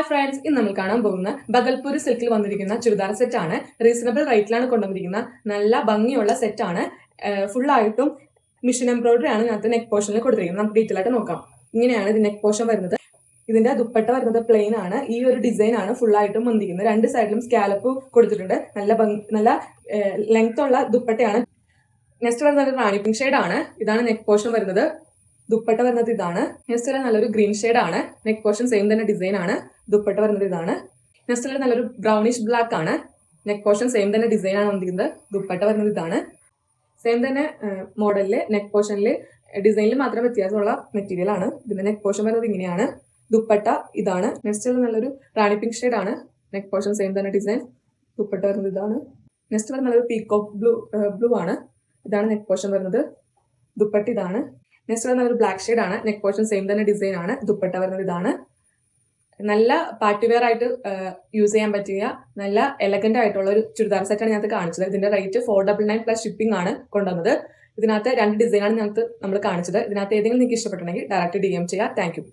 Hi friends, ഇന്ന് നമ്മൾ കാണാൻ പോകുന്ന ബഗൽപൂരി സിൽക്കിൽ വന്നിരിക്കുന്ന ചുരിദാർ സെറ്റ് ആണ്. റീസണബിൾ റേറ്റിലാണ് കൊണ്ടുവന്നിരിക്കുന്ന നല്ല ഭംഗിയുള്ള സെറ്റ് ആണ്. ഫുള്ളായിട്ടും മിഷൻ എംബ്രോയിഡറി ആണ് ഇതിനകത്ത് നെക്ക് പോർഷനിൽ കൊടുത്തിരിക്കുന്നത്. നമുക്ക് ഡീറ്റെയിൽ ആയിട്ട് നോക്കാം. ഇങ്ങനെയാണ് ഇത് നെക്ക് പോർഷൻ വരുന്നത്. ഇതിന്റെ ദുപ്പട്ട വരുന്നത് പ്ലെയിൻ ആണ്. ഈ ഒരു ഡിസൈൻ ആണ് ഫുള്ളായിട്ടും വന്നിരിക്കുന്നത്. രണ്ട് സൈഡിലും സ്കാലപ്പ് കൊടുത്തിട്ടുണ്ട്. നല്ല ലെങ്ത് ഉള്ള ദുപ്പട്ടയാണ്. നെക്സ്റ്റ് വരുന്നത് റാണി പിങ്ക് ഷെയ്ഡ് ആണ്. ഇതാണ് നെക്ക് പോർഷൻ വരുന്നത്. ദുപ്പട്ട വരുന്നത് ഇതാണ്. നെക്സ്റ്റ് നല്ലൊരു ഗ്രീൻ ഷെയ്ഡ് ആണ്. നെക്ക് പോർഷൻ സെയിം തന്നെ ഡിസൈൻ ആണ്. ദുപ്പട്ട വരുന്നത് ഇതാണ്. നെക്സ്റ്റ് നല്ലൊരു ബ്രൗണിഷ് ബ്ലാക്ക് ആണ്. നെക്ക് പോർഷൻ സെയിം തന്നെ ഡിസൈൻ ആണ് വന്നിരിക്കുന്നത്. ദുപ്പട്ട വരുന്നത് ഇതാണ്. സെയിം തന്നെ മോഡലില് നെക്ക് പോർഷനിൽ ഡിസൈനിൽ മാത്രം വ്യത്യാസമുള്ള മെറ്റീരിയൽ ആണ്. ഇതിന്റെ നെക്ക് പോർഷൻ വരുന്നത് ഇങ്ങനെയാണ്. ദുപ്പട്ട ഇതാണ്. നെക്സ്റ്റ് നല്ലൊരു റാണി പിങ്ക് ഷെയ്ഡ് ആണ്. നെക്ക് പോർഷൻ സെയിം തന്നെ ഡിസൈൻ. ദുപ്പട്ട വരുന്നത് ഇതാണ്. നെക്സ്റ്റ് വരുന്നത് നല്ലൊരു പീകോക്ക് ബ്ലൂ ആണ്. ഇതാണ് നെക്ക് പോർഷൻ വരുന്നത്. ദുപ്പട്ട ഇതാണ്. നെക്സ്റ്റ് വരുന്നത് ഒരു ബ്ലാക്ക് ഷെയ്ഡ് ആണ്. നെക്ക് പോർഷൻ സെയിം തന്നെ ഡിസൈൻ ആണ്. ദുപ്പട്ട വരുന്നത് ഇതാണ്. നല്ല പാർട്ടി വെയർ ആയിട്ട് യൂസ് ചെയ്യാൻ പറ്റിയ നല്ല എലഗന്റ് ആയിട്ടുള്ള ഒരു ചുരിദാർ സെറ്റാണ് ഞങ്ങൾക്ക് കാണിച്ചത്. ഇതിന്റെ റേറ്റ് 499 പ്ലസ് ഷിപ്പിംഗ് ആണ് കൊണ്ടുവന്നത്. ഇതിനകത്ത് 2 ഡിസൈനാണ് ഞങ്ങൾക്ക് നമ്മൾ കാണിച്ചത്. ഇതിനകത്ത് ഏതെങ്കിലും നിങ്ങൾക്ക് ഇഷ്ടപ്പെട്ടുണ്ടെങ്കിൽ ഡയറക്റ്റ് DM ചെയ്യുക. Thank you.